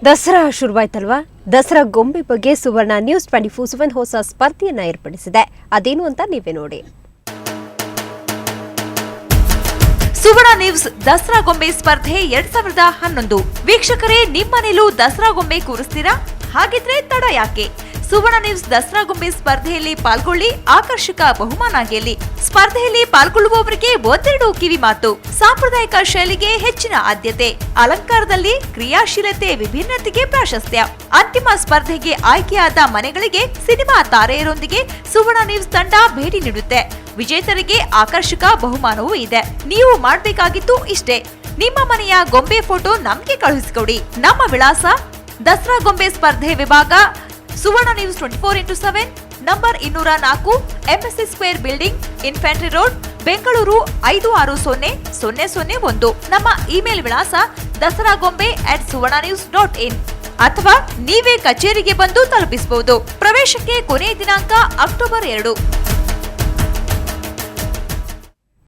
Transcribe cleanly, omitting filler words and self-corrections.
ದಸರಾ ಶುರುವಾಯ್ತಲ್ವಾ? ದಸರಾ ಗೊಂಬೆ ಬಗ್ಗೆ ಸುವರ್ಣ ನ್ಯೂಸ್ 24/7 ಹೊಸ ಸ್ಪರ್ಧೆಯನ್ನ ಏರ್ಪಡಿಸಿದೆ. ಅದೇನು ಅಂತ ನೀವೇ ನೋಡಿ. ಸುವರ್ಣ ನ್ಯೂಸ್ ದಸರಾ ಗೊಂಬೆ ಸ್ಪರ್ಧೆ 2011. ವೀಕ್ಷಕರೇ, ನಿಮ್ಮನೇಲೂ ದಸರಾ ಗೊಂಬೆ ಕೂರಿಸ್ತೀರಾ? ಹಾಗಿದ್ರೆ ತಡ ಯಾಕೆ? ಸುವರ್ಣ ನ್ಯೂಸ್ ದಸರಾ ಗೊಂಬೆ ಸ್ಪರ್ಧೆಯಲ್ಲಿ ಪಾಲ್ಗೊಳ್ಳಿ, ಆಕರ್ಷಕ ಬಹುಮಾನ ಗೆಲ್ಲಿ. ಸ್ಪರ್ಧೆಯಲ್ಲಿ ಪಾಲ್ಗೊಳ್ಳುವವರಿಗೆ ಒಂದೆರಡು ಕಿವಿ ಮಾತು. ಸಾಂಪ್ರದಾಯಿಕ ಶೈಲಿಗೆ ಹೆಚ್ಚಿನ ಆದ್ಯತೆ, ಅಲಂಕಾರದಲ್ಲಿ ಕ್ರಿಯಾಶೀಲತೆ, ವಿಭಿನ್ನತೆಗೆ ಪ್ರಾಶಸ್ತ್ಯ. ಅಂತಿಮ ಸ್ಪರ್ಧೆಗೆ ಆಯ್ಕೆಯಾದ ಮನೆಗಳಿಗೆ ಸಿನಿಮಾ ತಾರೆಯರೊಂದಿಗೆ ಸುವರ್ಣ ನ್ಯೂಸ್ ತಂಡ ಭೇಟಿ ನೀಡುತ್ತೆ. ವಿಜೇತರಿಗೆ ಆಕರ್ಷಕ ಬಹುಮಾನವೂ ಇದೆ. ನೀವು ಮಾಡಬೇಕಾಗಿದ್ದು ಇಷ್ಟೇ: ನಿಮ್ಮ ಮನೆಯ ಗೊಂಬೆ ಫೋಟೋ ನಮ್ಗೆ ಕಳುಹಿಸಿಕೊಡಿ. ನಮ್ಮ ವಿಳಾಸ: ದಸರಾ ಗೊಂಬೆ ಸ್ಪರ್ಧೆ ವಿಭಾಗ, Suvarna news 24x7, number 204, MSC square building, infantry road, Bengaluru 560001. ನಮ್ಮ ಇಮೇಲ್ ವಿಳಾಸ dasaragonbe@suvarnanews.in. ಅಥವಾ ನೀವೇ ಕಚೇರಿಗೆ ಬಂದು ತಲುಪಿಸಬಹುದು. ಪ್ರವೇಶಕ್ಕೆ ಕೊನೆಯ ದಿನಾಂಕ ಅಕ್ಟೋಬರ್ 2.